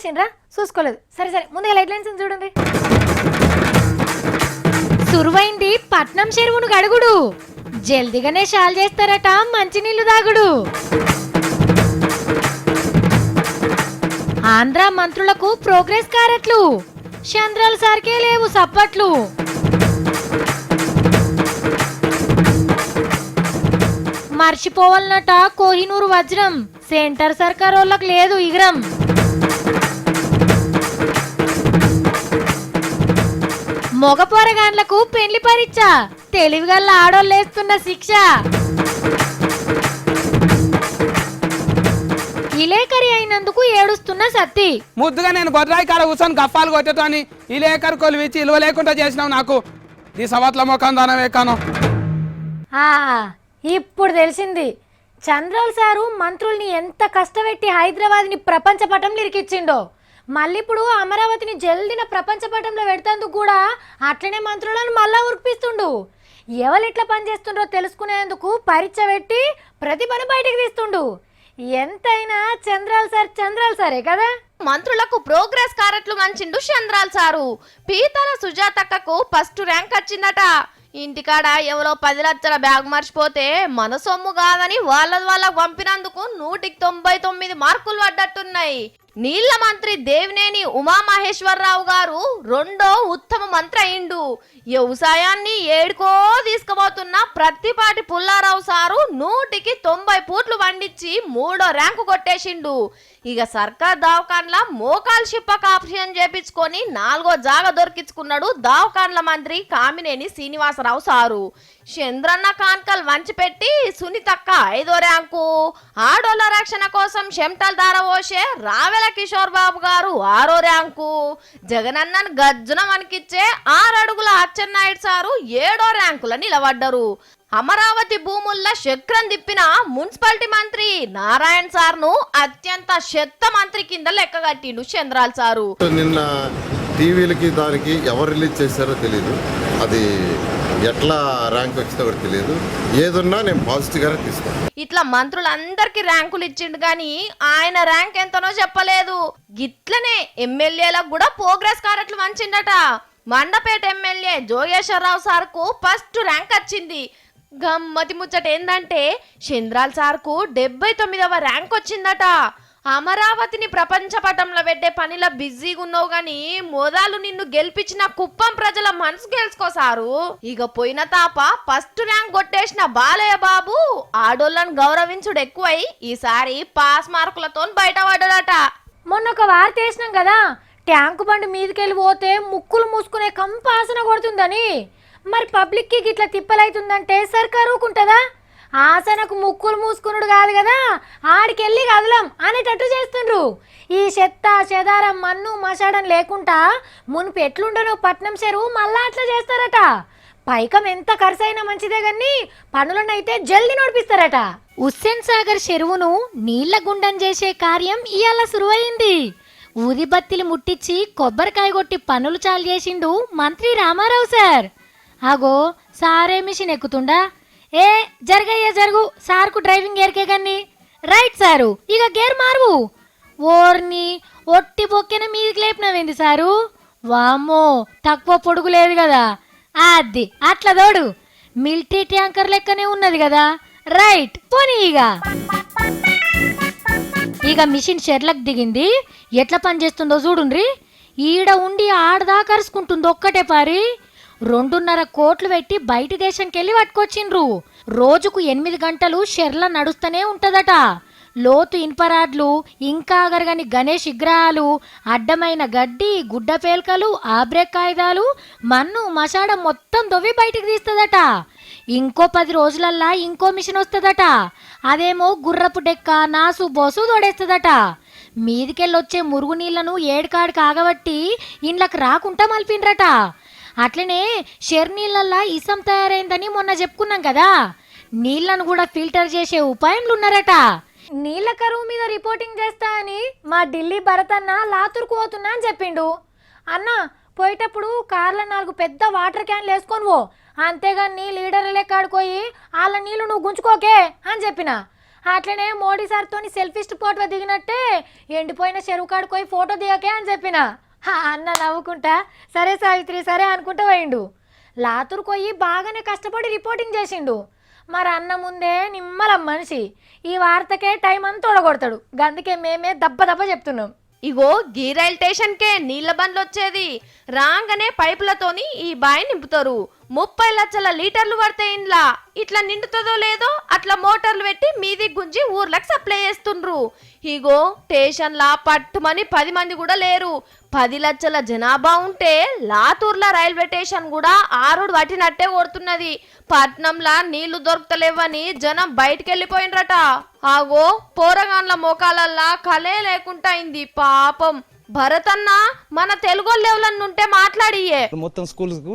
చూసిండ్రా? చూసుకోలేదు. సరే సరే, ముందుగా లైట్ లైన్స్ చూడండి. సురువైంది పట్నం చెరువును గడుగుడు, జల్దిగానే షాల్ చేస్తారట మంచినీళ్లు దాగుడు. ఆంధ్ర మంత్రులకు ప్రోగ్రెస్ కారట్లు, చంద్రాల సార్కే లేవు సప్పట్లు. మర్చిపోవాలన్నట కోహినూరు వజ్రం, సెంటర్ సర్కార్ వాళ్ళకి లేదు ఇగరం. మొగ పోరగాండ్లకు పెళ్లి పరీక్ష, తెలివిగల్ల ఆడోళ్ళేస్తున్న శిక్ష. ఇలేకరి అయినందుకు ఏడుస్తున్న సత్తి. ముద్దుగా నేను గొడ్రాయి కాడ కూర్చొని గఫాలు కొట్టేతో అని ఇలేకరి కొలివిచ్చి ఇలువ లేకుండా చేసినావు నాకు. ఈ సవత్ల ముఖం దానమే కాను. ఇప్పుడు తెలిసింది చంద్రాల్ సారు మంత్రుల్ని ఎంత కష్టపెట్టి హైదరాబాద్ని ప్రపంచ పటంలో ఇరికిచ్చిండో. మళ్ళీ ఇప్పుడు అమరావతిని జల్దిన ప్రపంచ పటంలో పెడతాందుకు కూడా అట్లనే మంత్రులను మళ్ళా ఉరికిపిస్తుండు. ఎవరు ఎట్లా పనిచేస్తుండో తెలుసుకునేందుకు పరీక్ష పెట్టి ప్రతిభను బయటకు తీస్తుండు. ఎంతైనా చంద్రాల్ సారే కదా. మంత్రులకు ప్రోగ్రెస్ కారట్లు మంచిండు చంద్రాల్ సారు. పీతల సుజాతక్కకు ఫస్ట్ ర్యాంక్ వచ్చిందట. ఇంటికాడ ఎవరో 10 లక్షల బ్యాగ్ మర్చిపోతే మన సొమ్ము కాదని వాళ్ళకు పంపినందుకు 199 మార్కులు పడ్డట్టున్నాయి. నీళ్ల మంత్రి దేవినేని ఉమామహేశ్వరరావు గారు రెండో ఉత్తమ మంత్రి అయిండు. వ్యవసాయాన్ని ఏడుకో తీసుకుపోతున్న ప్రత్తిపాటి పుల్లారావు సారు 100కి 90 పూట్లు పండించి 3వ ర్యాంకు కొట్టేసిండు. ఇక సర్కార్ దవాఖాన్ల మోకాలు షిప్పక ఆపరేషన్ చేపించుకొని 4వ జాగ దొరికించుకున్నాడు దవాఖాన్ల మంత్రి కామినేని శ్రీనివాసరావు సారు. చంద్రన్న కాన్కల్ వంచిపెట్టి సునీతక్క 5వ ర్యాంకు, ఆడోళ్ల రక్షణ కోసం చెమటలు దారవోసే రావెల కిషోర్ బాబు గారు 6వ ర్యాంకు, జగనన్నను గజ్జున వణికిచ్చే 6 అడుగుల అచ్చెన్నాయుడు సారు 7వ ర్యాంకుల నిలబడ్డరు. అమరావతి భూముల్లో చక్రం తిప్పిన మున్సిపాలిటీ మంత్రి నారాయణ సార్ను అత్యంత చెత్త మంత్రి కింద లెక్కగట్టిండు చంద్రాల్ సారు. నిన్న టీవీలకి దానికి ఎవరు రిలీజ్ చేశారో తెలియదు, అది ఎట్లా ర్యాంక్ వచ్చిందో కూడా తెలియదు. ఏదున్నా నేను పాజిటివ్ గానే తీసుకున్నాను. ఇట్లా మంత్రులందరికి ర్యాంకులు ఇచ్చిండు గాని ఆయన ర్యాంక్ ఎంతనో చెప్పలేదు. గిట్లనే ఎమ్మెల్యేలకు కూడా ప్రోగ్రెస్ కారట్లు మంచిండట. మండపేట ఎమ్మెల్యే జోగేశ్వరరావు సార్కు ఫస్ట్ ర్యాంక్ వచ్చింది. గమ్మతి ముచ్చట ఏందంటే చంద్రాల్ సార్కు 79వ ర్యాంక్ వచ్చిందట. అమరావతిని ప్రపంచ పటంలో పెట్టే పనిలో బిజీగా ఉన్నావు గాని మోదాలు నిన్ను గెలిపించిన కుప్పం ప్రజల మనసు గెలుచుకోసారు. ఇక పోయిన తాప ఫస్ట్ ర్యాంక్ కొట్టేసిన బాలయ్య బాబు ఆడోళ్ళను గౌరవించుడు ఎక్కువై ఈసారి పాస్ మార్కులతో బయటపడ్డాడట. మొన్న ఒక వార్త వేసినాం కదా, ట్యాంకు బండి మీదకెళ్ళి పోతే ముక్కులు మూసుకునే కంపాసన కొడుతుందని. మరి పబ్లిక్కి ఇట్లా తిప్పలైతుందంటే సర్కారు ఊకుంటుందా? ఆసనకు ముక్కులు మూసుకున్నాడు కాదు కదా, ఆడికెళ్ళి కదలం అనేటట్టు చేస్తుండ్రు. ఈ చెత్త చెదారం మన్ను మసాడం లేకుండా మునుపు ఎట్లుండనో పట్నం చెరువు మళ్ళా అట్లా చేస్తారట. పైకం ఎంత ఖర్చు అయినా మంచిదే గాని పనులనైతే జల్దీ నడిపిస్తారట. హుస్సేన్ సాగర్ చెరువును నీళ్ల గుండం చేసే కార్యం ఇవాళ సురువైంది. ఊదిబత్తిలు ముట్టించి కొబ్బరికాయ కొట్టి పనులు చాలు చేసిండు మంత్రి రామారావు సార్. అగో సారే మిషన్ ఎక్కుతుండా? ఏ జరగయ్యా జరుగు, సార్కు డ్రైవింగ్ గేర్కే గన్ని. రైట్ సారు, ఇక గేర్ మార్వు. ఓర్ని ఒట్టి బొక్కెన మీదికి లేపినవేంది సారు? వామ్మో, తక్కువ పొడుగు లేదు కదా. అది అట్లా తోడు, మిలిటరీ ట్యాంకర్ లెక్కనే ఉన్నది కదా. రైట్ పోనీ. ఇక మిషన్ షెర్లకు దిగింది, ఎట్లా పనిచేస్తుందో చూడుండ్రి. ఈడ ఉండి ఆడదా కరుచుకుంటుంది ఒక్కటే పారి. 2.5 కోట్లు పెట్టి బయట దేశంకి వెళ్ళి పట్టుకొచ్చిండ్రు. రోజుకు 8 గంటలు షెర్ల నడుస్తూనే ఉంటదట. లోతు ఇన్పరాడ్లు, ఇంకా అగరగని గణేష్ విగ్రహాలు, అడ్డమైన గడ్డి, గుడ్డ పేల్కలు, ఆబ్రేక్ కాయిదాలు, మన్ను మసాడ మొత్తం దొవ్వి బయటికి తీస్తుందట. ఇంకో 10 రోజులల్లా ఇంకో మిషన్ వస్తుందట. అదేమో గుర్రపు డెక్క నాసు బోసు తోడేస్తుందట. మీదికెళ్ళొచ్చే మురుగు నీళ్లను ఏడుకాడికి ఆగబట్టి ఇండ్లకు రాకుండా మలిపిండ్రట. అట్లనే షెర్ నీళ్ళల్లా ఇసం తయారైందని మొన్న చెప్పుకున్నాం కదా, నీళ్లను కూడా ఫిల్టర్ చేసే ఉపాయంలు ఉన్నారట. నీళ్ల కరువు మీద రిపోర్టింగ్ చేస్తా అని మా ఢిల్లీ భరత్ అన్న లాతూర్కు పోతున్నా అని చెప్పిండు. అన్న పోయేటప్పుడు కార్లో 4 పెద్ద వాటర్ క్యాన్లు వేసుకొని పో, అంతేగాని లీడర్లే కాడుకోయి వాళ్ళ నీళ్లు నువ్వు గుంజుకోకే అని చెప్పిన. అట్లనే మోడీ సార్తోని సెల్ఫిస్ట్ ఫోటో దిగినట్టే ఎండిపోయిన చెరువు కాడికి పోయి ఫోటో దిగకే అని చెప్పిన. అన్న నవ్వుకుంటా సరే సావిత్రి సరే అనుకుంటా పోయిండు. లాతూరు పోయి బాగానే కష్టపడి రిపోర్టింగ్ చేసిండు. మరి అన్న ముందే నిమ్మలం మనిషి, ఈ వార్తకే టైం అంతా తోడగొడతాడు. గందుకే మేమే దెబ్బ చెప్తున్నాం. ఇగో గీ రైల్ స్టేషన్ కే నీళ్ల బండ్లు వచ్చేది. రాగానే పైపులతోని ఈ బాయి నింపుతారు. 30 లక్షల లీటర్లు పడతాయి ఇండ్లా. ఇట్లా నిండుతుందో లేదో అట్లా మోటార్లు పెట్టి మీది గుంజి ఊర్లకు సప్లై చేస్తుండ్రు. ఇగో స్టేషన్లా పట్టుమని 10 మంది కూడా లేరు. 10 లక్షల జనాభా ఉంటే లాతూర్ల రైల్వే స్టేషన్ కూడా ఆరుడు పట్టినట్టే కొడుతున్నది. పట్నంలా నీళ్లు దొరుకుతలేవని జనం బయటికి వెళ్ళిపోయినరట. ఆగో పోరగాన్ల మోకాలల్లా కలే లేకుండా అయింది పాపం. భరతన్న మన తెలుగు లెవెలన్నుంటే మాట్లాడియే. మొత్తం స్కూల్స్ కు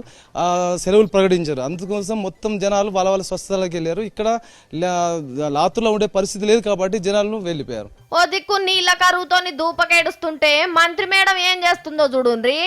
సెలవులు ప్రకటించారు. అందుకోసం మొత్తం జనాలు వాళ్ళ స్వస్థలకు వెళ్ళారు. ఇక్కడ లాతూర్లో ఉండే పరిస్థితి లేదు కాబట్టి జనాలు వెళ్ళిపోయారు. ఓ దిక్కు నీళ్ళ కరువుతోని దూపకేడుస్తుంటే మంత్రి మేడం ఏం చేస్తుందో చూడుండ్రి.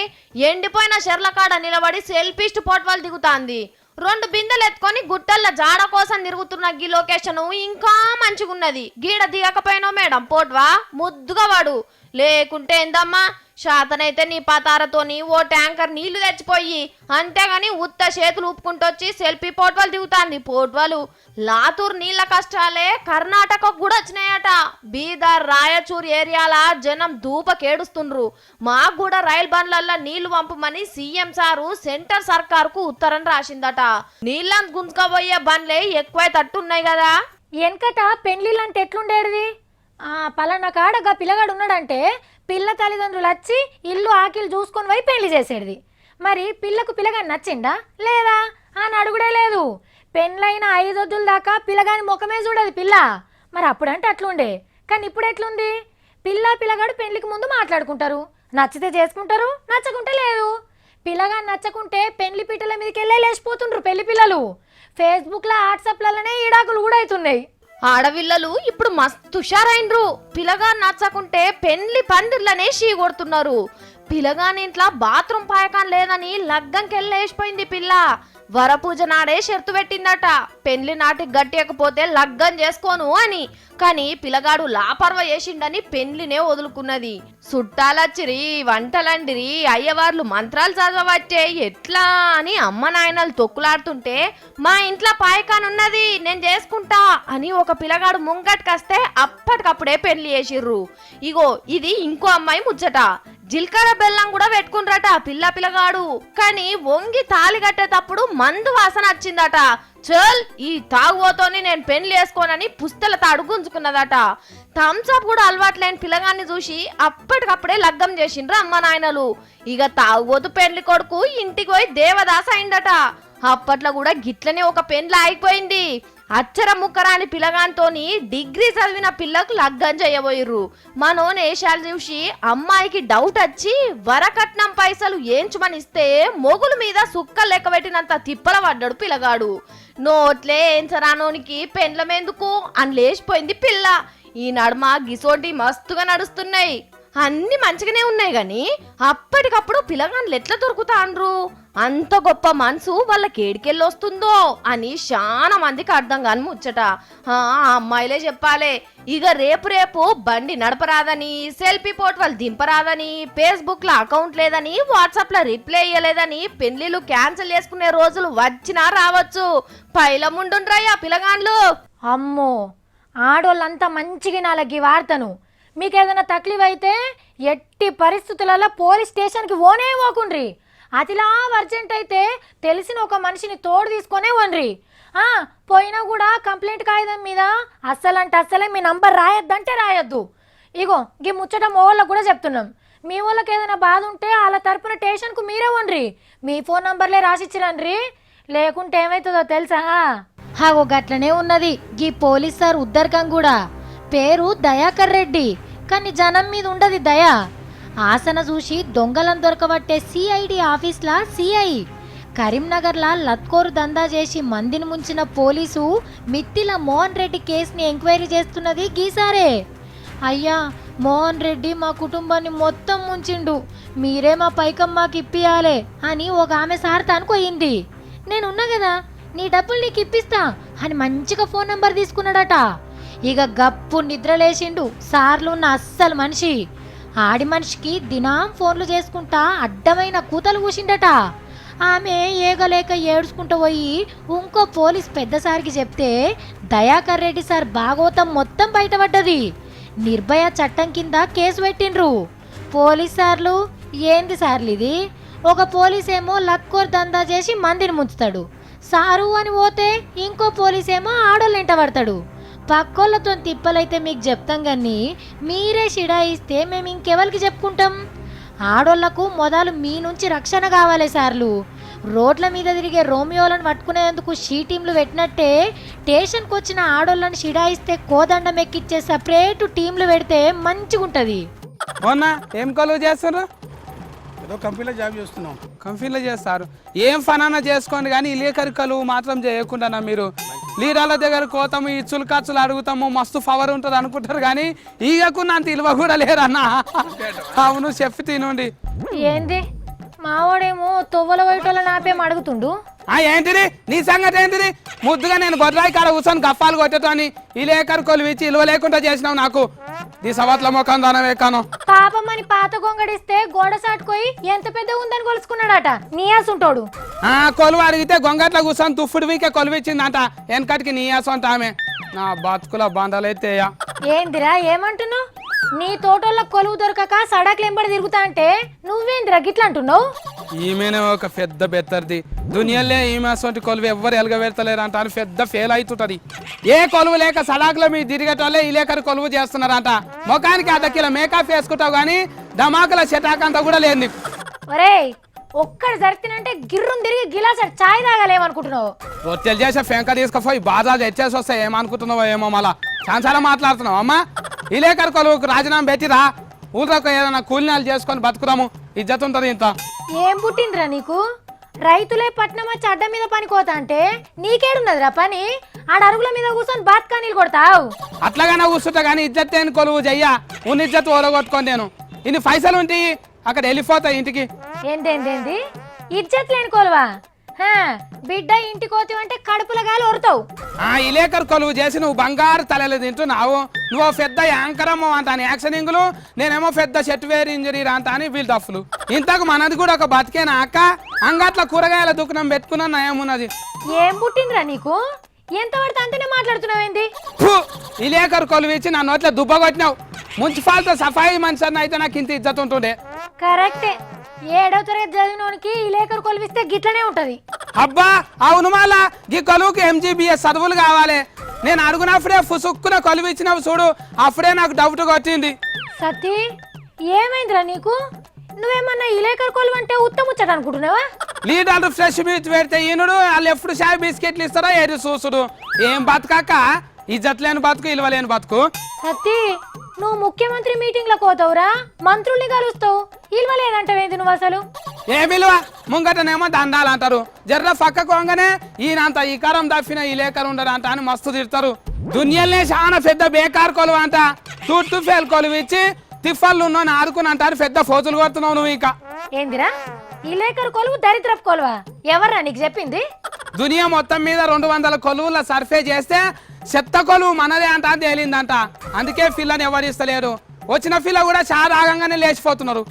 ఎండిపోయిన చెర్లకాడ నిలబడి సెల్ఫిస్ట్ ఫోటోలు దిగుతాంది. 2 బిందెలు ఎత్తుకొని గుట్టల్ల జాడ కోసం తిరుగుతున్న గీ లొకేషన్ ఇంకా మంచిగున్నది. గీడ దిగకపోయినా మేడం పోట్వా ముద్దుగా వాడు. లేకుంటే ఏందమ్మా శాతనైతే నీ పతారతోని ఓ ట్యాంకర్ నీళ్లు తెచ్చిపోయి అంతేగాని ఉత్త చేతులు ఊపుకుంటొచ్చి సెల్ఫీ పోట్వాలు దిగుతాంది. పోట్వాలు లాతూర్ నీళ్ల కష్టాలే కర్ణాటకకు కూడా వచ్చినాయట. బీదర్ రాయచూర్ ఏరియాల జనం దూపకేడుస్తుండ్రు. మాకు కూడా రైలు బండ్లల్లో నీళ్లు పంపమని సీఎం సారు సెంటర్ సర్కార్ కు ఉత్తరం రాసిందట. నీళ్ళని గుంజుకపోయే బండ్లే ఎక్కువ తట్టున్నాయి కదా. వెనకట పెండ్లిలంటే ఎట్లుండేది? పలానా కాడ గా పిల్లగాడు ఉన్నాడంటే పిల్ల తల్లిదండ్రులు వచ్చి ఇల్లు ఆకిలు చూసుకొని పోయి పెళ్లి చేసేది. మరి పిల్లకు పిల్లగాని నచ్చిందా లేదా అని అడుగుడే లేదు. పెళ్ళైన 5 వద్దుల దాకా పిల్లగాని ముఖమే చూడదు పిల్ల. మరి అప్పుడంటే అట్లుండే, కానీ ఇప్పుడు ఎట్లుంది? పిల్లగాడు పెళ్లికి ముందు మాట్లాడుకుంటారు, నచ్చితే చేసుకుంటారు, నచ్చకుంటే లేదు. పిల్లగాని నచ్చకుంటే పెళ్లి పీటల మీదకి వెళ్ళే లేచిపోతుండ్రు పెళ్లి పిల్లలు. ఫేస్బుక్లో వాట్సాప్లలోనే ఈడాకులు కూడా అవుతున్నాయి. ఆడవిల్లలు ఇప్పుడు మస్తు హుషారైండ్రు. పిల్లగా నచ్చకుంటే పెండ్లి పందిర్లనే షీ కొడుతున్నారు. పిల్లగాని ఇంట్లో బాత్రూమ్ పాయకాన్ లేదని లగ్గంకెళ్ళేసిపోయింది పిల్ల. వరపూజ నాడే షరతు పెట్టిందట, పెండ్లి నాటికి గట్టియకపోతే లగ్గం చేసుకోను అని. కానీ పిల్లగాడు లాపర్వ చేసిండని పెండ్లినే వదులుకున్నది. చుట్టాలచ్చిరి, వంటలండిరి, అయ్యవార్లు మంత్రాలు చదవచ్చే ఎట్లా అని అమ్మ నాయనలు తొక్కులాడుతుంటే మా ఇంట్లో పాయకానున్నది నేను చేసుకుంటా అని ఒక పిల్లగాడు ముంగట్కొస్తే అప్పటికప్పుడే పెళ్లి చేసిర్రు. ఇగో ఇది ఇంకో అమ్మాయి ముచ్చట. జిల్కర బెల్లం కూడా పెట్టుకుండ్రట పిల్లగాడు. కానీ వంగి తాళి కట్టేటప్పుడు మందు వాసన వచ్చిందట. చల్ ఈ తాగుబోతోని నేను పెళ్లి వేసుకోనని పుస్తల తాడు గుంజుకున్నదట. థమ్స్అప్ కూడా అలవాట్లేని పిల్లగాన్ని చూసి అప్పటికప్పుడే లగ్గం చేసిండ్రు అమ్మ నాయనలు. ఇక తాగుబోతు పెళ్లి కొడుకు ఇంటికి పోయి దేవదాస అయిందట. అప్పట్లో కూడా గిట్లనే ఒక పెండ్లి ఆగిపోయింది. అచ్చర ముక్కరాని పిల్లగాంతోని డిగ్రీ చదివిన పిల్లకు లగ్గం చేయబోయిర్రు. మనోని ఏషాలు చూసి అమ్మాయికి డౌట్ వచ్చి వరకట్నం పైసలు ఏంచుమని ఇస్తే మొగుల మీద సుక్క లెక్క పెట్టినంత తిప్పల పడ్డాడు పిల్లగాడు. నోట్లే ఏంచరానోనికి పెండ్లమెందుకు అని లేచిపోయింది పిల్ల. ఈ నడుమ గిసోటి మస్తుగా నడుస్తున్నాయి. అన్ని మంచిగానే ఉన్నాయి గాని అప్పటికప్పుడు పిల్లగాళ్ళు ఎట్లా దొరుకుతాండ్రు? అంత గొప్ప మనసు వాళ్ళకి ఏడికెళ్ళి వస్తుందో అని చాలా మందికి అర్థం కాని ముచ్చట. అమ్మాయిలే చెప్పాలే. ఇక రేపు బండి నడపరాదని, సెల్ఫీ ఫోటోలు దింపరాదని, ఫేస్బుక్ లో అకౌంట్ లేదని, వాట్సాప్ లో రిప్లై ఇయ్యలేదని పెళ్లిళ్ళు క్యాన్సిల్ చేసుకునే రోజులు వచ్చినా రావచ్చు. పైలముండుండ్రయ్యా పిల్లగాండ్లు. అమ్మో ఆడోళ్ళంతా మంచిగా నాలకి వార్తను. మీకు ఏదైనా తక్లీఫ్ అయితే ఎట్టి పరిస్థితులలో పోలీస్ స్టేషన్కి పోకుండ్రి. అతిలా అర్జెంట్ అయితే తెలిసిన ఒక మనిషిని తోడు తీసుకొనే వన్రి. పోయినా కూడా కంప్లైంట్ కాగితం మీద అస్సలే మీ నంబర్ రాయొద్దంటే రాయొద్దు. ఇగో ఈ ముచ్చట మా వాళ్ళకు కూడా చెప్తున్నాం. మీ వాళ్ళకి ఏదైనా బాధ ఉంటే వాళ్ళ తరపున స్టేషన్కు మీరే వన్రి. మీ ఫోన్ నంబర్లే రాసిచ్చిరండ్రి. లేకుంటే ఏమవుతుందో తెలుసా? హాగో గట్లనే ఉన్నది ఈ పోలీస్ సార్ ఉద్దరకం కూడా. పేరు దయాకర్ రెడ్డి, కానీ జనం మీద ఉండదు దయ. ఆసన చూసి దొంగలను దొరకబట్టే సిఐడి ఆఫీస్లా సిఐ. కరీంనగర్లా లత్కోరు దందా చేసి మందిని ముంచిన పోలీసు మిత్తిల మోహన్ రెడ్డి కేసుని ఎంక్వైరీ చేస్తున్నది గీసారే. అయ్యా మోహన్ రెడ్డి మా కుటుంబాన్ని మొత్తం ముంచిండు, మీరే మా పైకం మాకు ఇప్పియాలే అని ఒక ఆమె సార్ తనుకోయింది. నేనున్నా కదా నీ డబ్బులు నీకు ఇప్పిస్తా అని మంచిగా ఫోన్ నెంబర్ తీసుకున్నాడట. ఇక గప్పు నిద్రలేసిండు సార్లున్న అస్సలు మనిషి. ఆడి మనిషికి దినాం ఫోన్లు చేసుకుంటా అడ్డమైన కూతలు కూసిండట. ఆమె ఏగలేక ఏడ్చుకుంటూ పోయి ఇంకో పోలీస్ పెద్దసారికి చెప్తే దయాకర్ రెడ్డి సార్ భాగవతం మొత్తం బయటపడ్డది. నిర్భయ చట్టం కింద కేసు పెట్టిండ్రు. పోలీస్ సార్లు ఏంది సార్లు ఇది? ఒక పోలీస్ ఏమో లక్కోర్ దందా చేసి మందిని ముంచుతాడు, సారు అని పోతే ఇంకో పోలీస్ ఏమో ఆడోళ్ళు ఎంట పడతాడు. పక్కోళ్ళతో తిప్పలైతే మీకు చెప్తాం కానీ మీరే షిడాయిస్తే మేము ఇంకెవరికి చెప్పుకుంటాం? ఆడోళ్లకు మొదలు మీ నుంచి రక్షణ కావాలి సార్లు. రోడ్ల మీద తిరిగే రోమియోలను పట్టుకునేందుకు షీటీంలు పెట్టినట్టే స్టేషన్కి వచ్చిన ఆడోళ్ళని షిడాయిస్తే కోదండం ఎక్కిచ్చే సపరేటు టీంలు పెడితే మంచిగుంటది. అవునా? ఏం కొలువు చేస్తారు? ఏదో కంపెనీలో జాబ్ చేస్తున్నాం. కంపెనీలో చేస్తారు. ఏం ఫనానా చేసుకోండి కానీ ఇలేకరికలు మాత్రం చేయకుండా మీరు లీడర్ల దగ్గర కోతాము, ఇచ్చులు ఖర్చులు అడుగుతాము, మస్తు పవర్ ఉంటుంది అనుకుంటారు కానీ ఈగకున్న అంత ఇలువ కూడా లేరన్నా. అవును చెప్పి తినండి. ఏంది మావాడేమో తొవ్వల వైటోళ్ళని ఆపేం అడుగుతుండు. ఏంటిది నీ సంగతి ఏంటిది? ముద్దుగా నేను గొడ్రాయి కాడ కూర్చొని గఫాలు కొట్టేటని ఇలేకరు కొలువిచ్చి ఇలువ లేకుండా చేసినావు నాకు. ఈ సవత్ల మొఖం దానం ఎక్కాను. పాపం అని పాత గొంగడిస్తే గోడ సాటుకోయి ఎంత పెద్ద ఉందని కొలుసుకున్నాడట నీయాసుంటోడు. కొలువు అడిగితే గొంగట్ల కూర్చొని తుఫ్ఫుడు వీకే కొలువిచ్చిందంట. వెనకటికి నీయాసు అంట ఆమె. నా బతుకుల బంధాలైతే ఏందిరా ఏమంటున్నావు? నీ తోటోళ్ళ కొలువు దొరకక సడాకులు ఎంబడి తిరుగుతా అంటే నువ్వేందిరా గిట్లా అంటున్నావు? ఈమెనే ఒక పెద్ద బెత్తర్ది. దునియాలే ఈమె అసొంటి కొలువు ఎవ్వరు ఎలగబెడతలేరంట అని పెద్ద ఫెయిల్ అవుతుంటది. ఏ కొలువు లేక సడాకులో మీ తిరిగేటోళ్ళే ఇలేకరు కొలువు చేస్తున్నారంట. ముఖానికి అర్ధకిలో మేకప్ వేసుకుంటావు కానీ ధమాకుల చెటాకంతా కూడా లేదు నీకు. ఒరేయ్ ఒక్కడు జరిగినంటే గిర్రుని తిరిగి గిలాస చాయ్ తాగాలేమనుకుంటున్నావు? రొట్టెలు చేసే ఫెంక తీసుకుపోయి బాధ తెచ్చేసి వస్తాయి ఏమనుకుంటున్నావో ఏమో. మళ్ళా చాలా మాట్లాడుతున్నావు అమ్మా. ఇలేకరు కొలువుకు రాజీనామా పెట్టిరా, ఊళ్ళోకి ఏదైనా కూలినాలు చేసుకొని బతుకుదాము, ఇజ్జత్ ఉంటుంది ఇంత. ఏం పుట్టిందిరా నీకు? రైతులే పట్నం వచ్చి అడ్డ మీద పని కోతా అంటే నీకేడున్నదిరా పని? ఆడ అరుగుల మీద కూర్చొని బాత్కానీలు కొడతావు. అట్లాగానే కూర్చుంటా కానీ ఇజ్జత్ ఏని కొలువు చెయ్యా. ఉన్న ఇజ్జత్ ఓడగొట్టుకొని నేను ఇన్ని పైసలు ఉంటాయి అక్కడ వెళ్ళిపోతాయి ఇంటికి. ఏందేందేంది ఇజ్జత్ లేని కొలువా? బిడ్డ ఇంటికి పోతావంటే కడుపుల గాలి ఒరుతావు. ఇలేకరు కొలువు చేసి నువ్వు బంగారు తలలు తింటున్నావు. నువ్వు పెద్ద యాంకరమ్మో అంటాను యాక్షనింగ్లు, నేనేమో పెద్ద సెట్వేర్ ఇంజరీ అంట అని వీళ్ళు తప్పులు. ఇంతకు మనది కూడా ఒక బతికేనా అక్క? అంగట్ల కూరగాయల దుకాణం పెట్టుకున్నా నయమున్నది. ఏం పుట్టిందిరా నీకు? ఎంత పడితే అంతనే మాట్లాడుతున్నావేంది? ఇలేకరు కొలువు ఇచ్చి నా నోట్ల దుబ్బ కొట్టినావు. మున్సిపాలిటీ సఫాయి మనిషి అయితే నాకు ఇంత ఇజ్జత్ ఉంటుండే. కరెక్టే, 7వ తరగతి చదివినోనికి ఇలేకరు కొలువిస్తే గిట్లనే ఉంటది. అబ్బా అవును మళ్ళా ఈ కొలువుకి MGBS చదువులు కావాలి. నేను అడుగునప్పుడే ఫుసుక్కున కొలువు ఇచ్చినావు చూడు, అప్పుడే నాకు డౌట్ కొట్టింది. సతీ ఏమైందిరా నీకు? నువ్వేమన్నా ఇలేకరు కొలువు అంటే ఉత్తముచ్చట అనుకుంటున్నావా? లీడర్లు ఫ్రెష్ మీట్ పెడితే ఈనుడు వాళ్ళు ఎప్పుడు చాయ్ బిస్కెట్లు ఇస్తారో ఏది చూసుడు. ఏం బతుకాక ఇజ్జత్ లేని బతుకు, ఇలువ లేని బతుకు. సతీ నువ్వు ముఖ్యమంత్రి మీటింగ్ లో పోతావురా, మంత్రుల్ని కలుస్తావు, ఇల్వలేదంటావేంది నువ్వు అసలు? ఏ విలువ ముంగటనేమో దండాలు అంటారు, జర్ర పక్క కోంగనే ఈయనంత ఈ కారం దఫిన ఈ లేకరు ఉండరు అంట అని మస్తు తిడతారు. దునియాలనే చాలా పెద్ద బేకార్ కొలువు అంట. చుట్టూ ఫేల్ కొలువు ఇచ్చి తిఫల్లు ఉన్న ఆడుకుని అంటారు. పెద్ద ఫోజులు కొడుతున్నావు నువ్వు. ఇంకా ఏందిరా ఇలేకరు కొలువు దరిద్రపు కొలువా? ఎవర్రా నీకు చెప్పింది? దునియా మొత్తం మీద 200 కొలువుల సర్ఫే చేస్తే చెత్త కొలువు మనదే అంట అని తేలిందంట. అందుకే ఫిల్లని ఎవరు ఇస్తలేరు. వచ్చిన ఫిల్ల కూడా చాలా ఆగంగానే లేచిపోతున్నారు.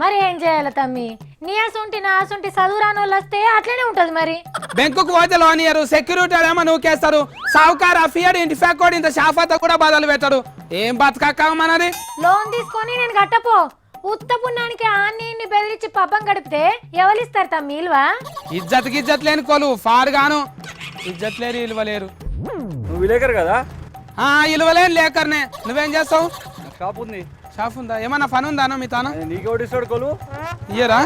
మరి ఏం చేయాలి తమ్మి? నీ అసొంటి నా అసొంటి చదువురాని వాళ్ళు వస్తే అట్లనే ఉంటది. మరి బ్యాంకుకు పోతే లోన్ ఇయ్యరు, సెక్యూరిటీ ఏమో నూకేస్తారు, సావుకారు అఫియర్ ఇంటి ఫ్యాక్ట్ ఇంత షాఫాతో కూడా బదులు పెట్టరు. ఏం బతకక్క మనది? లోన్ తీసుకొని నేను కట్టపో. ఉత్త పుణ్యానికి ఆన్ని బెదిరించి పబ్బం గడిపితే ఎవరిస్తారు తమ్మి ఇల్వా? ఇజ్జత్ లేని కొలువు ఫారుగాను. ఇజ్జత్ లేరు, ఇలువలేరు. నువ్వు విలేకరు కదా? ఇలువలేని లేకర్నే. నువ్వేం చేస్తావు? షాప్ ఉంది. షాప్ ఉందా? ఏమన్నా పని ఉందా మీ తాను? నీకు ఓడిస్తాడు కొలు ఇయ్యరా?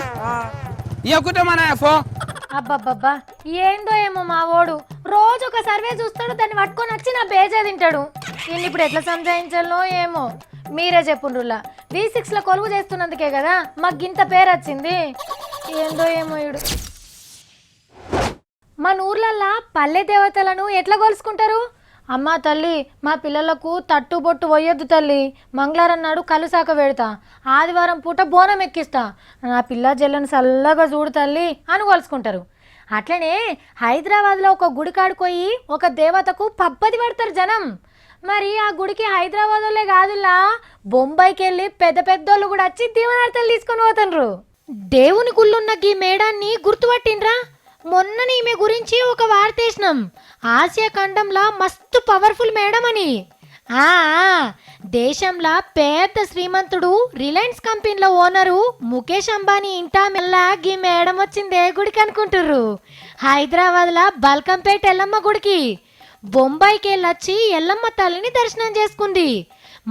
ఇయ్యకుంటే మన ఫో. అబ్బబ్బబ్బా ఏందో ఏమో మా ఓడు రోజు ఒక సర్వే చూస్తాడు, దాన్ని పట్టుకొని వచ్చి నా బేజా తింటాడు. నేను ఇప్పుడు ఎట్లా సంజాయించాలో ఏమో మీరే చెప్పుండ్రులా. V6 లో కొలువు చేస్తున్నందుకే కదా మాకు గింత పేరు వచ్చింది. ఏందో ఏమో ఇడు. మన ఊర్లల్లా పల్లె దేవతలను ఎట్లా కొలుసుకుంటారు? అమ్మా తల్లి మా పిల్లలకు తట్టు బొట్టు పోయొద్దు తల్లి, మంగళవారం నాడు కలుసాక పెడతా, ఆదివారం పూట బోనం ఎక్కిస్తా, నా పిల్ల జల్లను చల్లగా చూడు తల్లి అని కొలుసుకుంటారు. అట్లనే హైదరాబాద్లో ఒక గుడి కాడుకోయి ఒక దేవతకు పబ్బది పడతారు జనం. మరి ఆ గుడికి హైదరాబాద్ వాళ్ళే కాదులా బొంబాయికి వెళ్ళి పెద్ద పెద్దోళ్ళు కూడా వచ్చి దీవనార్థాలు తీసుకొని పోతుండ్రు. దేవుని గుళ్ళున్న గీ మేడాన్ని గుర్తుపట్టిండ్రా? మొన్న ఈమె గురించి ఒక వార్త వేసినాం. ఆసియా ఖండంలో మస్తు పవర్ఫుల్ మేడం అని. ఆ దేశంలో పెద్ద శ్రీమంతుడు రిలయన్స్ కంపెనీలో ఓనరు ముఖేష్ అంబానీ ఇంటా మెల్లా గీ మేడం వచ్చిందే గుడికి అనుకుంటుర్రు. హైదరాబాద్లో బల్కంపేట ఎల్లమ్మ గుడికి బొంబాయికి వెళ్ళొచ్చి ఎల్లమ్మ తల్లిని దర్శనం చేసుకుంది.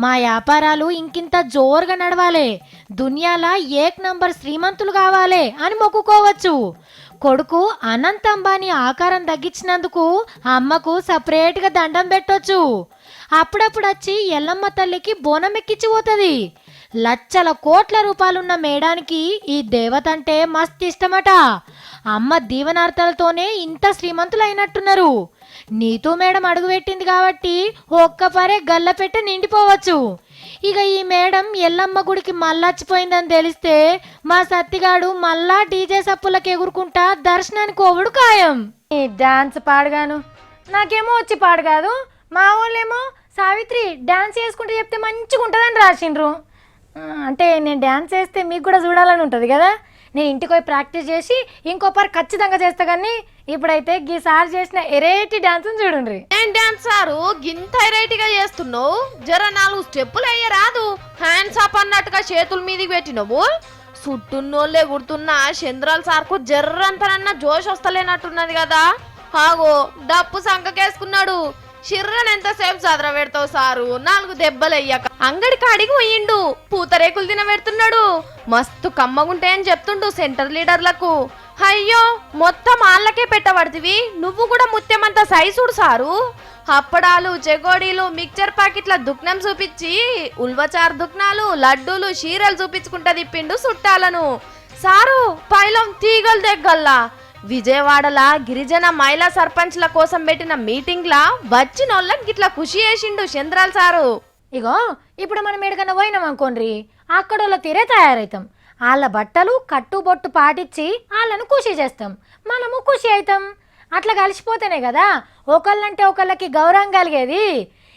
మా వ్యాపారాలు ఇంకింత జోరుగా నడవాలి, దునియాలా ఏక్ నంబర్ శ్రీమంతులు కావాలి అని మొక్కుకోవచ్చు. కొడుకు అనంత్ అంబానీ ఆకారం తగ్గించినందుకు అమ్మకు సపరేట్గా దండం పెట్టొచ్చు. అప్పుడప్పుడు వచ్చి ఎల్లమ్మ తల్లికి బోనం ఎక్కించి పోతుంది. లక్షల కోట్ల రూపాయలున్న మేడానికి ఈ దేవత అంటే మస్తు ఇష్టమట. అమ్మ దీవనార్థాలతోనే ఇంత శ్రీమంతులు అయినట్టున్నారు. నీతూ మేడం అడుగుపెట్టింది కాబట్టి ఒక్క పరే గల్లపెట్ట నిండిపోవచ్చు. ఇక ఈ మేడం ఎల్లమ్మ గుడికి మళ్ళొచ్చిపోయిందని తెలిస్తే మా సత్తిగాడు మళ్ళా డీజే సప్పులకు ఎగురుకుంటా దర్శనానికి పోవుడు ఖాయం. ఈ డాన్స్ పాడగాను నాకేమో వచ్చి పాడు కాదు. మా వాళ్ళేమో సావిత్రి డాన్స్ చేసుకుంటే చెప్తే మంచిగా ఉంటుందని రాసిండ్రు. అంటే నేను డాన్స్ చేస్తే మీకు కూడా చూడాలని ఉంటుంది కదా. నేను ఇంటికి పోయి ప్రాక్టీస్ చేసి ఇంకోపారి ఖచ్చితంగా చేస్తా. కానీ ఇప్పుడైతే గీసారి చేసిన ఎరేటి డాన్స్ చూడండి. ఏం డాన్స్ సారు గింత వెరైటీగా చేస్తున్నావు? జర 4 స్టెప్పులు అయ్యరాదు. హ్యాండ్స్ అప్ అన్నట్టుగా చేతుల మీదకి పెట్టినవు. చుట్టున్నోళ్ళే గుర్తున్నా చంద్రాల సార్కు జర్రంతనన్నా జోష్ వస్తలేనట్టున్నది కదా. ఆగో డప్పు సంకకేసుకున్నాడు. చిర్రని ఎంతసేపు చదర పెడతావు సారు? 4 దెబ్బలు అయ్యాక అంగడి కాడికి పోయిండు. పూతరేకులు తినబెడుతున్నాడు. మస్తు కమ్మగుంటాయని చెప్తుండు సెంటర్ లీడర్లకు. అయ్యో మొత్తం ఆళ్ళకే పెట్టబడుతుంది. నువ్వు కూడా ముత్యమంతా సైజుడు సారు. అప్పడాలు, చెగోడీలు, మిక్చర్ ప్యాకెట్ల దుక్నం చూపించి ఉల్వచారు దుక్నాలు, లడ్డూలు, చీరలు చూపించుకుంటా తిప్పిండు చుట్టాలను. సారు పైలం తీగలు దగ్గల్లా విజయవాడలా గిరిజన మహిళా సర్పంచ్ల కోసం పెట్టిన మీటింగ్లా వచ్చినోళ్ళకి గిట్లా ఖుషి చేసిండు చంద్రాల్ సారు. ఇగో ఇప్పుడు మనం ఎక్కడికన్నా పోయినాం అనుకోండి, అక్కడోళ్ళ తీరే తయారవుతాం. వాళ్ళ బట్టలు కట్టుబొట్టు పాటించి వాళ్ళను ఖుషి చేస్తాం, మనము ఖుషి అవుతాం. అట్లా కలిసిపోతేనే కదా ఒకళ్ళంటే ఒకళ్ళకి గౌరవం కలిగేది.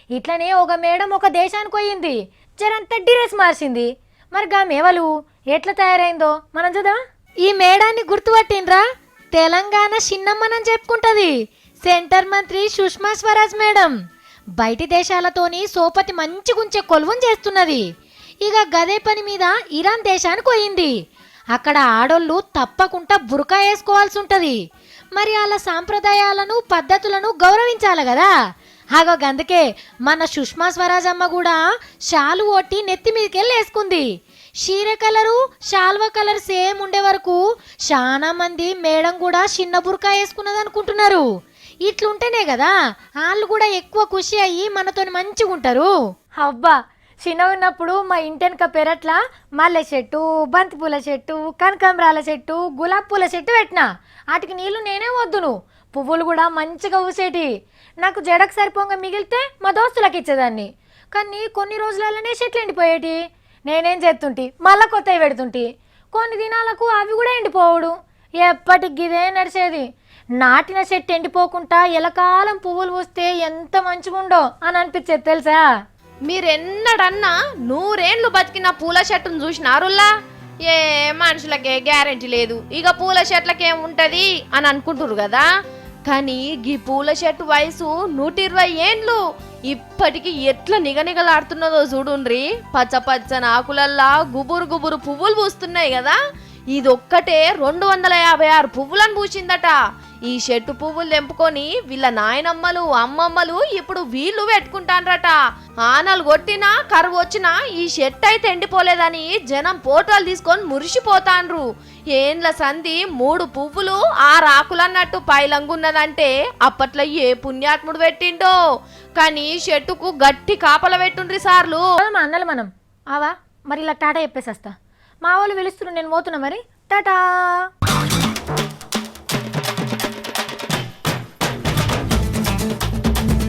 ఇట్లనే ఒక మేడం ఒక దేశానికి పోయింది, జరంతా డ్రెస్ మార్చింది. మరి గా మేవలు ఎట్లా తయారైందో మనం చూద్దాం. ఈ మేడాన్ని గుర్తుపట్టిండ్రా? తెలంగాణ చిన్నమ్మనని చెప్పుకుంటది సెంటర్ మంత్రి సుష్మా స్వరాజ్ మేడం. బయటి దేశాలతోని సోపతి మంచిగుంచే కొలువును చేస్తున్నది. ఇక గదే పని మీద ఇరాన్ దేశానికి పోయింది. అక్కడ ఆడోళ్ళు తప్పకుండా బురకా వేసుకోవాల్సి ఉంటుంది. మరి వాళ్ళ సాంప్రదాయాలను పద్ధతులను గౌరవించాలి కదా. ఆగో గందుకే మన సుష్మా స్వరాజ్ అమ్మ కూడా షాలు ఓట్టి నెత్తి మీదకెళ్ళి వేసుకుంది. చీర కలరు శాల్వా కలర్ సేమ్ ఉండే వరకు చాలా మంది మేడం కూడా చిన్న బురకా వేసుకున్నది అనుకుంటున్నారు. ఇట్లుంటేనే కదా వాళ్ళు కూడా ఎక్కువ ఖుషి అయ్యి మనతో మంచిగా ఉంటారు. అబ్బా చిన్న ఉన్నప్పుడు మా ఇంటెనక పెరట్ల మల్లె చెట్టు, బంతి పూల చెట్టు, కనకాంబరాల చెట్టు, గులాబీ పూల చెట్టు పెట్టినా. వాటికి నీళ్లు నేనే వద్దును. పువ్వులు కూడా మంచిగా ఊసేటి. నాకు జడకు సరిపోగా మిగిలితే మా దోస్తులకు ఇచ్చేదాన్ని. కానీ కొన్ని రోజులలోనే చెట్లు ఎండిపోయేటి. నేనేం చేస్తుంటి మళ్ళా కొత్తవి పెడుతుంటి. కొన్ని దినాలకు అవి కూడా ఎండిపోవుడు. ఎప్పటికి ఇదే నడిచేది. నాటిన చెట్టు ఎండిపోకుండా ఎలకాలం పువ్వులు పూస్తే ఎంత మంచిగుండో అని అనిపించేది తెలుసా. మీరెన్నడన్నా 100 ఏళ్ళు బతికిన పూల చెట్టును చూసినారుల్లా? ఏ మనుషులకే గ్యారెంటీ లేదు. ఇక పూల చెట్లకేముంటది అని అనుకుంటురు కదా. కానీ గీ పూల చెట్టు వయసు 120 ఏండ్లు. ఇప్పటికి ఎట్లా నిగనిగలాడుతున్నదో చూడుండ్రి. పచ్చ పచ్చని ఆకులల్లా గుబురు గుబురు పువ్వులు పూస్తున్నాయి కదా. ఇదొక్కటే 256 పువ్వులను పూసిందట. ఈ చెట్టు పువ్వులు తెంపుకొని వీళ్ళ నాయనమ్మలు, అమ్మమ్మలు ఇప్పుడు వీళ్ళు పెట్టుకుంటాన్రట. ఆనలు కొట్టినా కరువు వచ్చినా ఈ చెట్టు అయితే ఎండిపోలేదని జనం ఫోటోలు తీసుకొని మురిసిపోతాన్రు. ఏండ్ల సంధి 3 పువ్వులు 6 ఆకులన్నట్టు పైలంగున్నదంటే అప్పట్లో ఏ పుణ్యాత్ముడు పెట్టిండో. కానీ చెట్టుకు గట్టి కాపల పెట్టుండ్రి సార్లు. అన్నలు మనం ఆవా మరి ఇలా టాటా చెప్పేసేస్తా. మా వాళ్ళు పిలుస్తున్నారు, నేను పోతున్నా మరి. టాటా.